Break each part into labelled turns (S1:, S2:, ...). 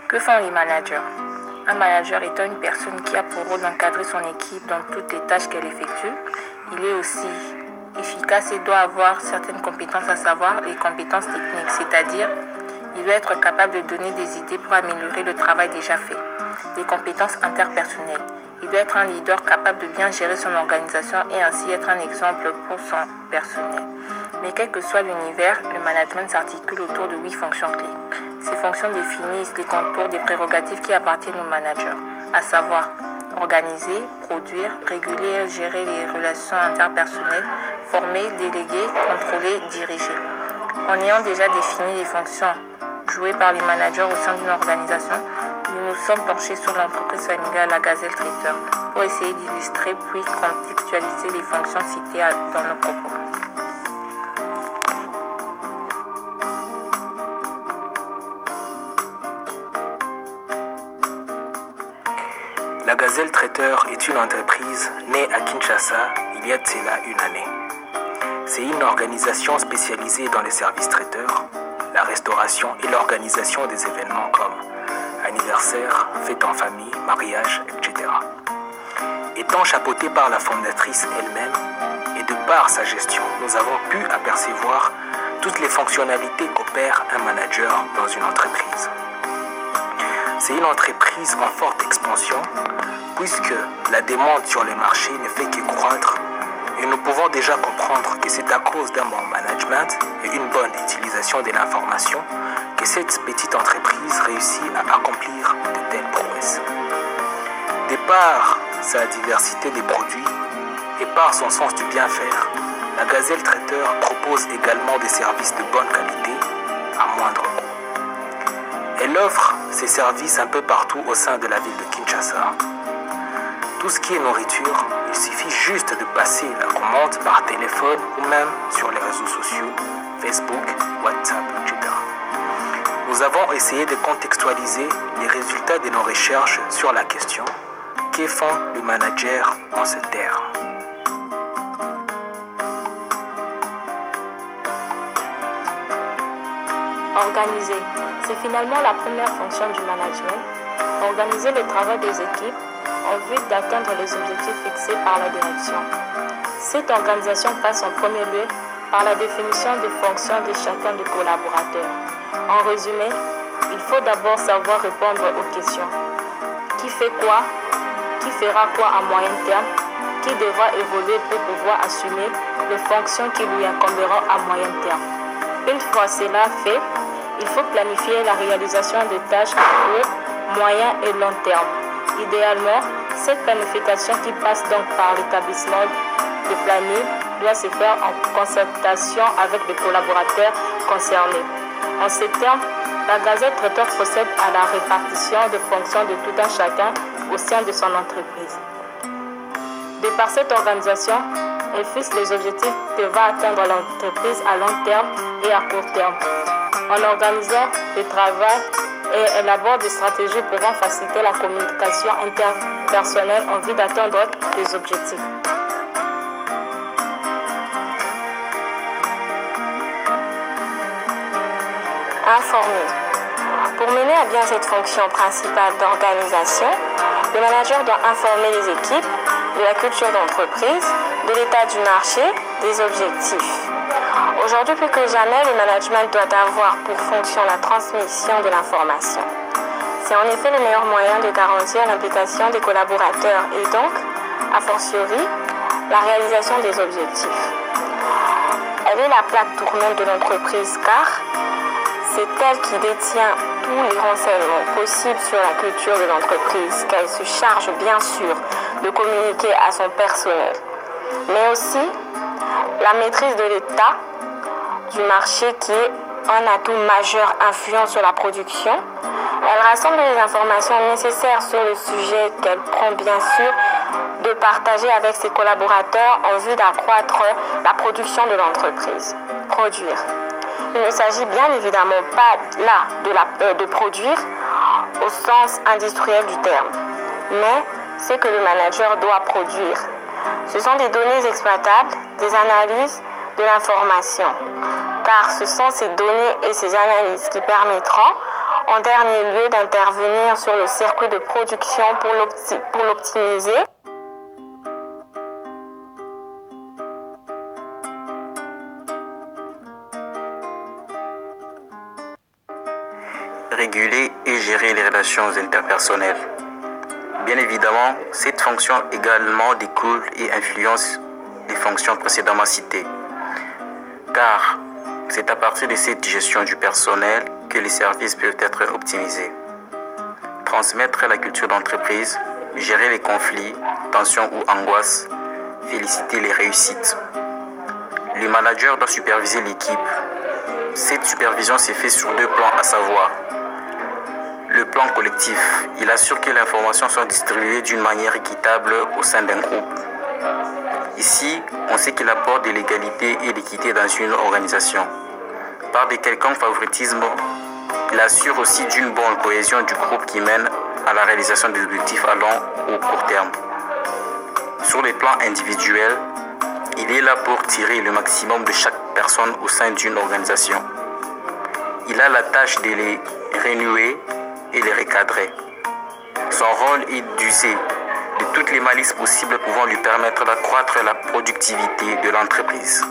S1: Que font les managers? Un manager étant une personne qui a pour rôle d'encadrer son équipe dans toutes les tâches qu'elle effectue. Il est aussi efficace et doit avoir certaines compétences, à savoir les compétences techniques, c'est-à-dire il doit être capable de donner des idées pour améliorer le travail déjà fait. Les compétences interpersonnelles. Il doit être un leader capable de bien gérer son organisation et ainsi être un exemple pour son personnel. Mais quel que soit l'univers, le management s'articule autour de 8 fonctions clés. Ces fonctions définissent les contours des prérogatives qui appartiennent aux managers, à savoir organiser, produire, réguler et gérer les relations interpersonnelles, former, déléguer, contrôler, diriger. En ayant déjà défini les fonctions jouées par les managers au sein d'une organisation, nous nous sommes penchés sur l'entreprise familiale La Gazelle Traiteur pour essayer d'illustrer puis contextualiser les fonctions citées dans nos propos.
S2: La Gazelle Traiteur est une entreprise née à Kinshasa il y a de cela une année. C'est une organisation spécialisée dans les services traiteurs, la restauration et l'organisation des événements comme anniversaire, fêtes en famille, mariage, etc. Étant chapeautée par la fondatrice elle-même et de par sa gestion, nous avons pu apercevoir toutes les fonctionnalités qu'opère un manager dans une entreprise. C'est une entreprise en forte expansion puisque la demande sur les marchés ne fait que croître et nous pouvons déjà comprendre que c'est à cause d'un bon management et une bonne utilisation de l'information que cette petite entreprise réussit à accomplir de telles prouesses. De par sa diversité des produits et par son sens du bien faire, la Gazelle Traiteur propose également des services de bonne qualité à moindre coût. Elle offre ses services un peu partout au sein de la ville de Kinshasa. Tout ce qui est nourriture, il suffit juste de passer la commande par téléphone ou même sur les réseaux sociaux, Facebook, WhatsApp, etc. Nous avons essayé de contextualiser les résultats de nos recherches sur la question « Que font les managers en ces terres ?»
S1: Organiser. C'est finalement la première fonction du management. Organiser le travail des équipes en vue d'atteindre les objectifs fixés par la direction. Cette organisation passe en premier lieu par la définition des fonctions de chacun des collaborateurs. En résumé, il faut d'abord savoir répondre aux questions. Qui fait quoi? Qui fera quoi à moyen terme? Qui devra évoluer pour pouvoir assumer les fonctions qui lui incomberont à moyen terme? Une fois cela fait, il faut planifier la réalisation des tâches à court, moyen et long terme. Idéalement, cette planification qui passe donc par l'établissement de planning doit se faire en concertation avec les collaborateurs concernés. En ces termes, la Gazelle Traiteur procède à la répartition des fonctions de tout un chacun au sein de son entreprise. De par cette organisation, elle fixe les objectifs que va atteindre l'entreprise à long terme et à court terme. En organisant le travail et élabore des stratégies pouvant faciliter la communication interpersonnelle en vue d'atteindre les objectifs.
S3: Informer. Pour mener à bien cette fonction principale d'organisation, le manager doit informer les équipes de la culture d'entreprise, de l'état du marché, des objectifs. Aujourd'hui, plus que jamais, le management doit avoir pour fonction la transmission de l'information. C'est en effet le meilleur moyen de garantir l'implication des collaborateurs et donc, a fortiori, la réalisation des objectifs. Elle est la plaque tournante de l'entreprise car c'est elle qui détient tous les renseignements possibles sur la culture de l'entreprise, qu'elle se charge bien sûr de communiquer à son personnel, mais aussi la maîtrise de l'état du marché qui est un atout majeur influent sur la production. Elle rassemble les informations nécessaires sur le sujet qu'elle prend bien sûr de partager avec ses collaborateurs en vue d'accroître la production de l'entreprise. Produire. Il ne s'agit bien évidemment pas là de produire au sens industriel du terme, mais ce que le manager doit produire. Ce sont des données exploitables, des analyses, de l'information, car ce sont ces données et ces analyses qui permettront en dernier lieu, d'intervenir sur le circuit de production pour l'optimiser.
S4: Réguler et gérer les relations interpersonnelles. Bien évidemment, cette fonction également découle et influence les fonctions précédemment citées, car c'est à partir de cette gestion du personnel que les services peuvent être optimisés. Transmettre la culture d'entreprise, gérer les conflits, tensions ou angoisses, féliciter les réussites. Le manager doit superviser l'équipe. Cette supervision s'est faite sur 2 plans, à savoir le plan collectif. Il assure que l'information soit distribuée d'une manière équitable au sein d'un groupe. Ici, on sait qu'il apporte de l'égalité et l'équité dans une organisation. Par de quelconques favoritismes, il assure aussi d'une bonne cohésion du groupe qui mène à la réalisation des objectifs à long ou court terme. Sur le plan individuel, il est là pour tirer le maximum de chaque personne au sein d'une organisation. Il a la tâche de les renouer et les recadrer. Son rôle est d'user de toutes les malices possibles pouvant lui permettre d'accroître la productivité de l'entreprise.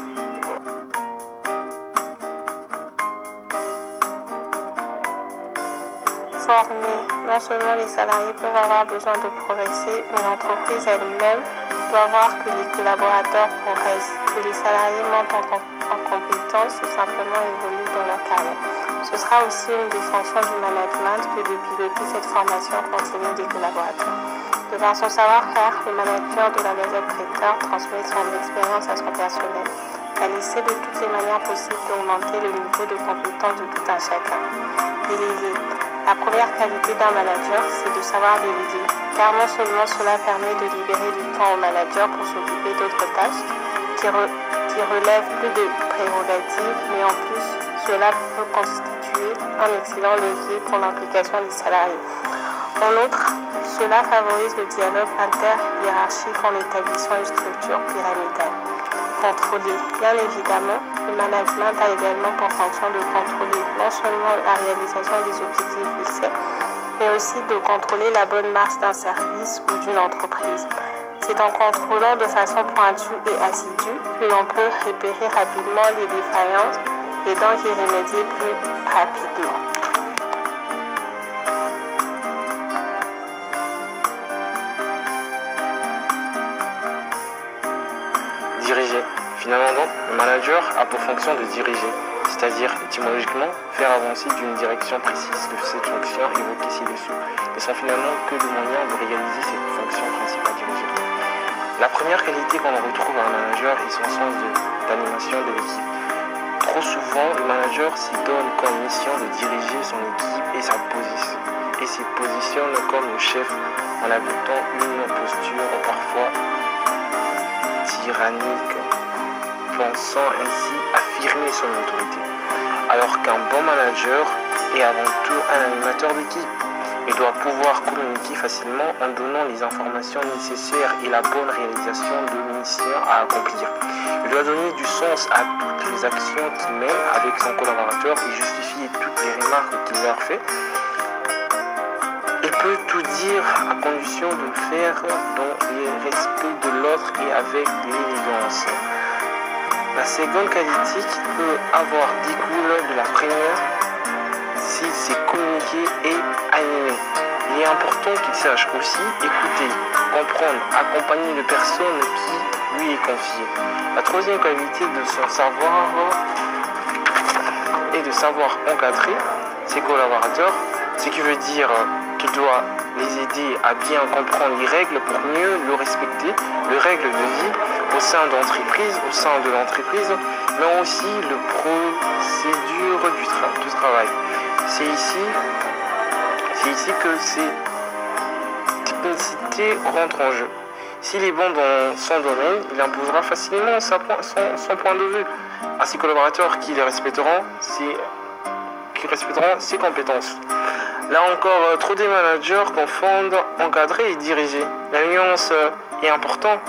S3: Former. Non seulement les salariés peuvent avoir besoin de progresser, mais l'entreprise elle-même doit voir que les collaborateurs progressent, que les salariés montent en compétences ou simplement évoluent dans leur carrière. Ce sera aussi une des fonctions du management que de piloter cette formation continue des collaborateurs. De par son savoir-faire, le manager de la Gazelle Traiteur transmet son expérience à son personnel. Elle essaie de toutes les manières possibles d'augmenter le niveau de compétence de tout un chacun. Déléguer. La première qualité d'un manager, c'est de savoir déléguer, car non seulement cela permet de libérer du temps au manager pour s'occuper d'autres tâches qui relèvent plus de prérogatives, mais en plus, cela peut constituer un excellent levier pour l'implication des salariés. En outre, cela favorise le dialogue inter-hiérarchique en établissant une structure pyramidale. Contrôler. Bien évidemment, le management a également pour fonction de contrôler non seulement la réalisation des objectifs fixés, mais aussi de contrôler la bonne marche d'un service ou d'une entreprise. C'est en contrôlant de façon pointue et assidue que l'on peut repérer rapidement les défaillances et donc y remédier plus rapidement.
S2: Diriger. Finalement donc, le manager a pour fonction de diriger, c'est-à-dire étymologiquement faire avancer d'une direction précise de cette fonction évoquée ci-dessous, ne sont finalement que le moyen de réaliser cette fonction principale dirigée. La première qualité qu'on retrouve à un manager est son sens d'animation de l'équipe. Trop souvent, le manager s'y donne comme mission de diriger son équipe et s'y positionne comme le chef en adoptant une posture parfois tyrannique, pensant ainsi affirmer son autorité. Alors qu'un bon manager est avant tout un animateur d'équipe. Il doit pouvoir communiquer facilement en donnant les informations nécessaires et la bonne réalisation de missions à accomplir. Il doit donner du sens à toutes les actions qu'il mène avec son collaborateur et justifier toutes les remarques qu'il leur fait. Il peut tout dire à condition de le faire dans le respect de l'autre et avec l'élégance. La seconde qualité qu'il peut avoir découle de la première s'il sait communiquer et animer. Il est important qu'il sache aussi écouter, comprendre, accompagner les personnes qui lui est confiée. La troisième qualité de son savoir est de savoir encadrer ses collaborateurs, ce qui veut dire qu'il doit les aider à bien comprendre les règles pour mieux le respecter, les règles de vie au sein de l'entreprise, mais aussi le procédure du travail. C'est ici que ces technicités rentrent en jeu. S'il est bon dans son domaine, il imposera facilement son point de vue à ses collaborateurs qui respecteront ses compétences. Là encore, trop des managers confondent encadrer et diriger. La nuance est importante.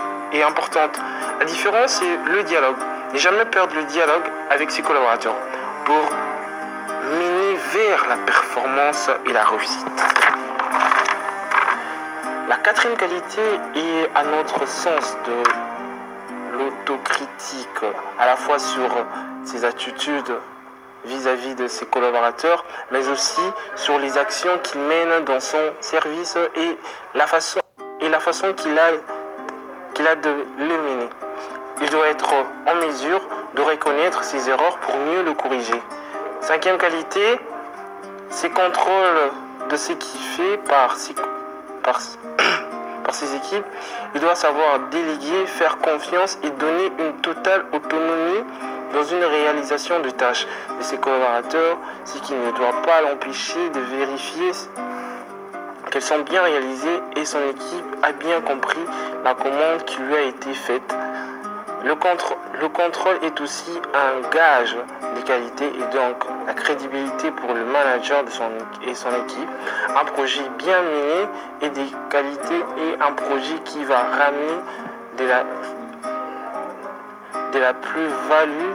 S2: La différence, c'est le dialogue. Ne jamais perdre le dialogue avec ses collaborateurs pour mener
S5: vers la performance et la réussite. La quatrième qualité est à notre sens de l'autocritique, à la fois sur ses attitudes vis-à-vis de ses collaborateurs, mais aussi sur les actions qu'il mène dans son service et la façon qu'il a de le mener. Il doit être en mesure de reconnaître ses erreurs pour mieux le corriger. Cinquième qualité, c'est contrôle de ce qu'il fait par ses équipes. Il doit savoir déléguer, faire confiance et donner une totale autonomie dans une réalisation de tâches de ses collaborateurs, ce qui ne doit pas l'empêcher de vérifier qu'elles sont bien réalisées et son équipe a bien compris la commande qui lui a été faite. Le contrôle est aussi un gage de qualité et donc la crédibilité pour le manager et son équipe. Un projet bien mené et des qualités et un projet qui va ramener de la plus-value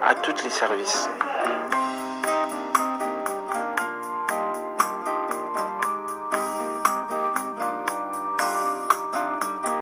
S5: à tous les services.